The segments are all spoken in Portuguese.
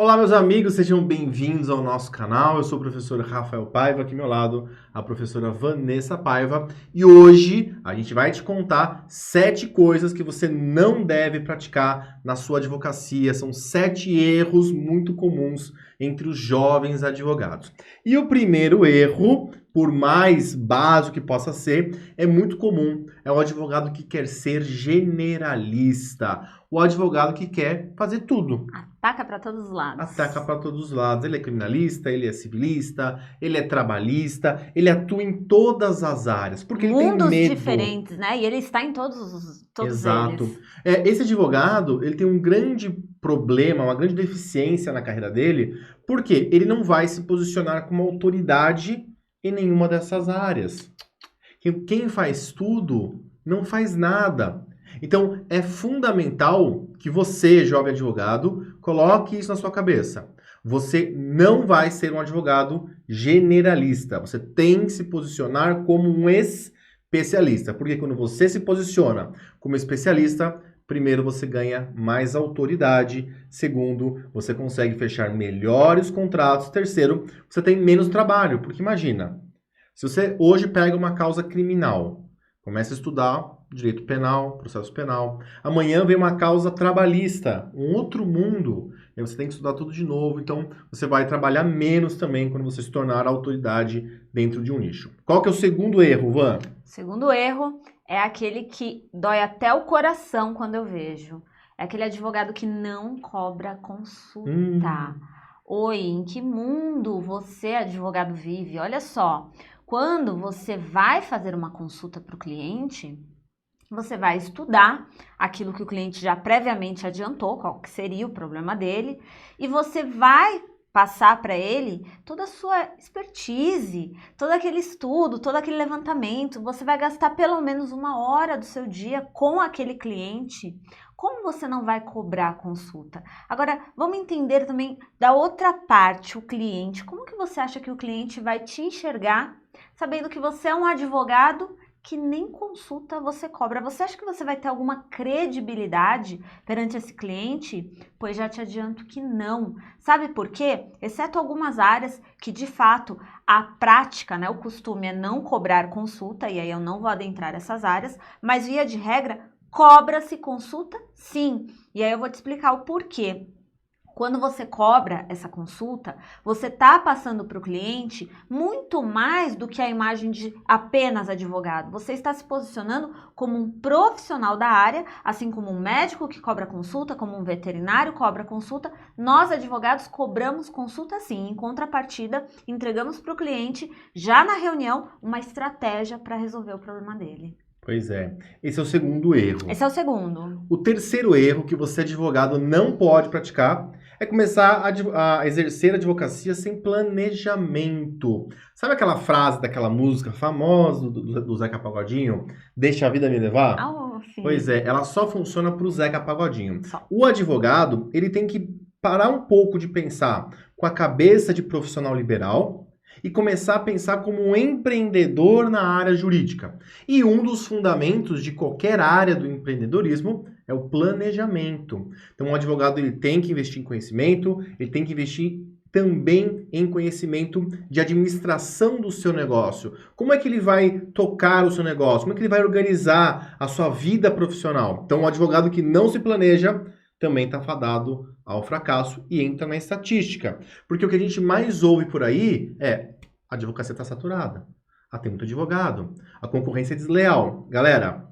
Olá, meus amigos, sejam bem-vindos ao nosso canal. Eu sou o professor Rafael Paiva, aqui ao meu lado a professora Vanessa Paiva. E hoje a gente vai te contar 7 coisas que você não deve praticar na sua advocacia. São 7 erros muito comuns entre os jovens advogados. E o primeiro erro, por mais básico que possa ser, é muito comum. É o advogado que quer ser generalista. O advogado que quer fazer tudo. Ataca para todos os lados. Ataca para todos os lados. Ele é criminalista, ele é civilista, ele é trabalhista, ele atua em todas as áreas. Porque ele tem Mundos medo. diferentes, né? E ele está em todos Exato. eles. Esse advogado, ele tem um grande problema, uma grande deficiência na carreira dele, porque ele não vai se posicionar como autoridade em nenhuma dessas áreas. Quem faz tudo não faz nada. Então, é fundamental que você, jovem advogado, coloque isso na sua cabeça. Você não vai ser um advogado generalista. Você tem que se posicionar como um especialista. Porque quando você se posiciona como especialista, primeiro, você ganha mais autoridade. Segundo, você consegue fechar melhores contratos. Terceiro, você tem menos trabalho. Porque imagina, se você hoje pega uma causa criminal, começa a estudar direito penal, processo penal. Amanhã vem uma causa trabalhista, um outro mundo. E você tem que estudar tudo de novo. Então, você vai trabalhar menos também quando você se tornar autoridade dentro de um nicho. Qual que é o segundo erro, Van? O segundo erro é aquele que dói até o coração quando eu vejo. É aquele advogado que não cobra consulta. Oi, em que mundo você, advogado, vive? Olha só, quando você vai fazer uma consulta para o cliente, você vai estudar aquilo que o cliente já previamente adiantou, qual que seria o problema dele, e você vai passar para ele toda a sua expertise, todo aquele estudo, todo aquele levantamento. Você vai gastar pelo menos 1 hora do seu dia com aquele cliente. Como você não vai cobrar a consulta? Agora, vamos entender também da outra parte, o cliente. Como que você acha que o cliente vai te enxergar, sabendo que você é um advogado que nem consulta você cobra? Você acha que você vai ter alguma credibilidade perante esse cliente? Pois já te adianto que não. Sabe por quê? Exceto algumas áreas que, de fato, a prática, né, o costume é não cobrar consulta, e aí eu não vou adentrar essas áreas, mas via de regra, cobra-se consulta sim. E aí eu vou te explicar o porquê. Quando você cobra essa consulta, você está passando para o cliente muito mais do que a imagem de apenas advogado. Você está se posicionando como um profissional da área, assim como um médico que cobra consulta, como um veterinário cobra consulta. Nós, advogados, cobramos consulta sim. Em contrapartida, entregamos para o cliente, já na reunião, uma estratégia para resolver o problema dele. Pois é. Esse é o segundo erro. Esse é o segundo. O terceiro erro que você, advogado, não pode praticar é começar a exercer a advocacia sem planejamento. Sabe aquela frase daquela música famosa do Zeca Pagodinho? Deixa a vida me levar? Sim. Pois é, ela só funciona para o Zeca Pagodinho. Só. O advogado, ele tem que parar um pouco de pensar com a cabeça de profissional liberal e começar a pensar como um empreendedor na área jurídica. E um dos fundamentos de qualquer área do empreendedorismo é o planejamento. Então, um advogado ele tem que investir em conhecimento, ele tem que investir também em conhecimento de administração do seu negócio. Como é que ele vai tocar o seu negócio? Como é que ele vai organizar a sua vida profissional? Então, um advogado que não se planeja também está fadado ao fracasso e entra na estatística. Porque o que a gente mais ouve por aí é a advocacia está saturada, tem muito advogado, a concorrência é desleal. Galera,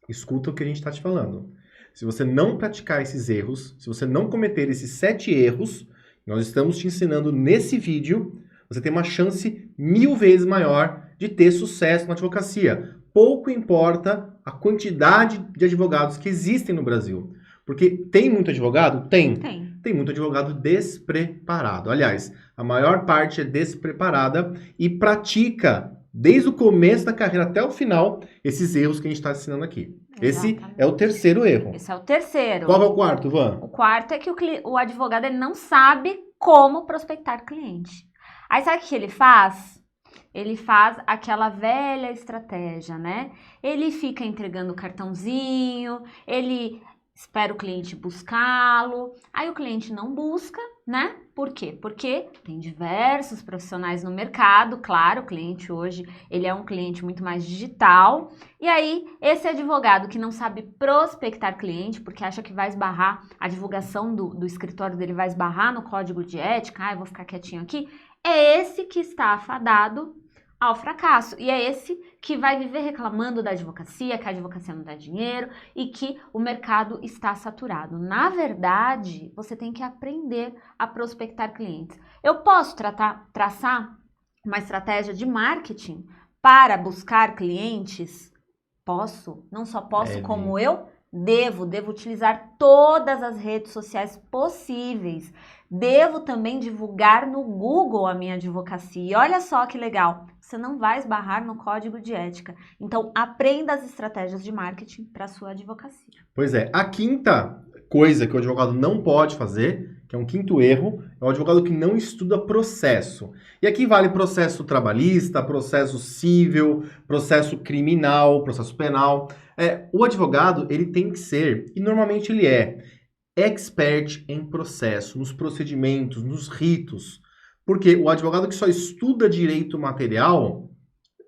escuta o que a gente está te falando. Se você não praticar esses erros, se você não cometer esses 7 erros, nós estamos te ensinando nesse vídeo, você tem uma chance 1000 vezes maior de ter sucesso na advocacia. Pouco importa a quantidade de advogados que existem no Brasil. Porque tem muito advogado? Tem. Tem muito advogado despreparado. Aliás, a maior parte é despreparada e pratica, desde o começo da carreira até o final, esses erros que a gente está ensinando aqui. Exatamente. Esse é o terceiro erro. Esse é o terceiro. Qual é o quarto, Van? O quarto é que o advogado ele não sabe como prospectar cliente. Aí sabe o que ele faz? Ele faz aquela velha estratégia, né? Ele fica entregando cartãozinho, ele espera o cliente buscá-lo, aí o cliente não busca, né? Por quê? Porque tem diversos profissionais no mercado, claro, o cliente hoje, ele é um cliente muito mais digital, e aí esse advogado que não sabe prospectar cliente, porque acha que vai esbarrar, a divulgação do escritório dele vai esbarrar no código de ética, eu vou ficar quietinho aqui, é esse que está afadado ao fracasso. E é esse que vai viver reclamando da advocacia, que a advocacia não dá dinheiro e que o mercado está saturado. Na verdade, você tem que aprender a prospectar clientes. Eu posso traçar uma estratégia de marketing para buscar clientes? Posso. Não só posso, como eu devo utilizar todas as redes sociais possíveis. Devo também divulgar no Google a minha advocacia. E olha só que legal, você não vai esbarrar no código de ética. Então, aprenda as estratégias de marketing para a sua advocacia. Pois é, a quinta coisa que o advogado não pode fazer, que é um quinto erro, é o advogado que não estuda processo. E aqui vale processo trabalhista, processo civil, processo criminal, processo penal. O advogado, ele tem que ser, e normalmente ele é, expert em processo, nos procedimentos, nos ritos. Porque o advogado que só estuda direito material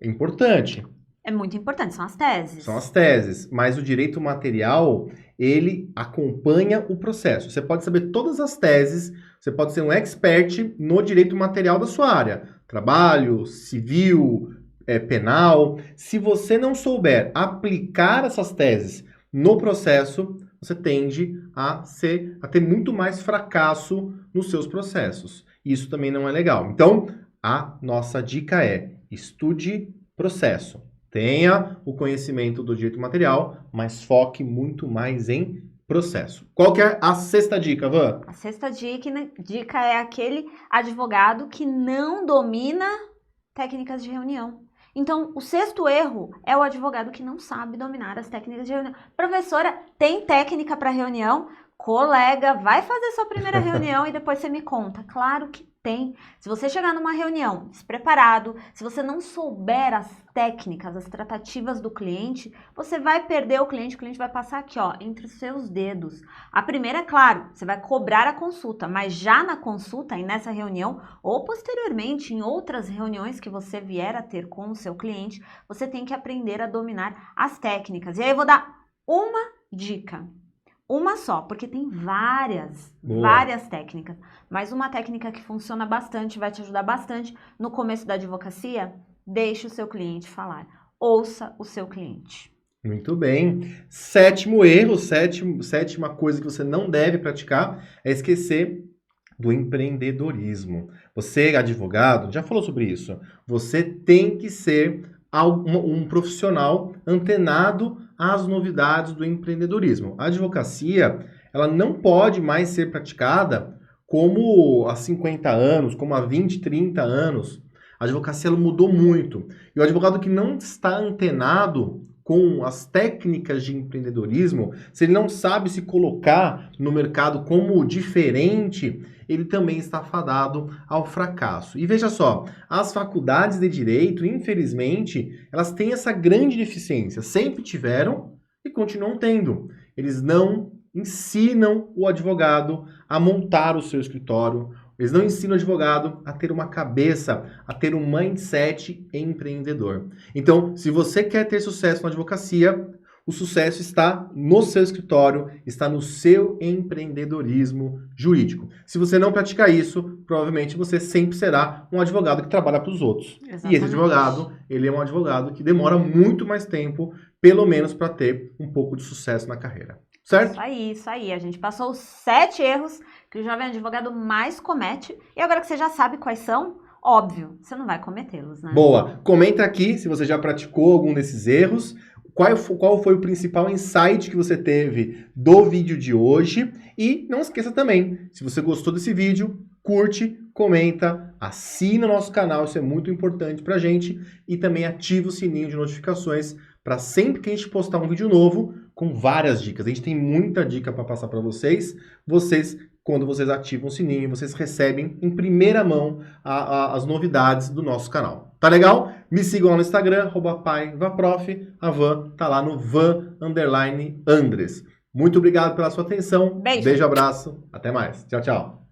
é importante. É muito importante, são as teses. São as teses, mas o direito material, ele acompanha o processo. Você pode saber todas as teses, você pode ser um expert no direito material da sua área. Trabalho, civil, penal. Se você não souber aplicar essas teses no processo, você tende a ter muito mais fracasso nos seus processos. Isso também não é legal. Então, a nossa dica é: estude processo. Tenha o conhecimento do direito material, mas foque muito mais em processo. Qual que é a sexta dica, Van? A sexta dica é aquele advogado que não domina técnicas de reunião. Então, o sexto erro é o advogado que não sabe dominar as técnicas de reunião. Professora, tem técnica para reunião? Colega, vai fazer sua primeira reunião e depois você me conta. Claro que tem. Se você chegar numa reunião despreparado, se você não souber as técnicas, as tratativas do cliente, você vai perder o cliente vai passar aqui, ó, entre os seus dedos. A primeira, é claro, você vai cobrar a consulta, mas já na consulta e nessa reunião, ou posteriormente em outras reuniões que você vier a ter com o seu cliente, você tem que aprender a dominar as técnicas. E aí eu vou dar uma dica. Uma só, porque tem várias técnicas. Mas uma técnica que funciona bastante, vai te ajudar bastante no começo da advocacia, deixe o seu cliente falar. Ouça o seu cliente. Muito bem. Sétimo erro, sétima coisa que você não deve praticar é esquecer do empreendedorismo. Você, advogado, já falou sobre isso. Você tem que ser um profissional antenado às novidades do empreendedorismo. A advocacia, ela não pode mais ser praticada como há 50 anos, como há 20, 30 anos. A advocacia ela mudou muito. E o advogado que não está antenado com as técnicas de empreendedorismo, se ele não sabe se colocar no mercado como diferente, ele também está fadado ao fracasso. E veja só, as faculdades de direito, infelizmente, elas têm essa grande deficiência. Sempre tiveram e continuam tendo. Eles não ensinam o advogado a montar o seu escritório. Eles não ensinam o advogado a ter uma cabeça, a ter um mindset empreendedor. Então, se você quer ter sucesso na advocacia, o sucesso está no seu escritório, está no seu empreendedorismo jurídico. Se você não praticar isso, provavelmente você sempre será um advogado que trabalha para os outros. Exatamente. E esse advogado, ele é um advogado que demora muito mais tempo, pelo menos para ter um pouco de sucesso na carreira. Certo? Isso aí. A gente passou os 7 erros que o jovem advogado mais comete. E agora que você já sabe quais são, óbvio, você não vai cometê-los, né? Boa. Comenta aqui se você já praticou algum desses erros. Qual foi o principal insight que você teve do vídeo de hoje? E não esqueça também, se você gostou desse vídeo, curte, comenta, assina o nosso canal, isso é muito importante pra gente. E também ativa o sininho de notificações para sempre que a gente postar um vídeo novo com várias dicas. A gente tem muita dica para passar para vocês. Quando vocês ativam o sininho, vocês recebem em primeira mão as novidades do nosso canal. Tá legal? Me sigam lá no Instagram, @paivaprof. A Van tá lá no Van_Andres. Muito obrigado pela sua atenção. Beijo. Beijo, abraço. Até mais. Tchau, tchau.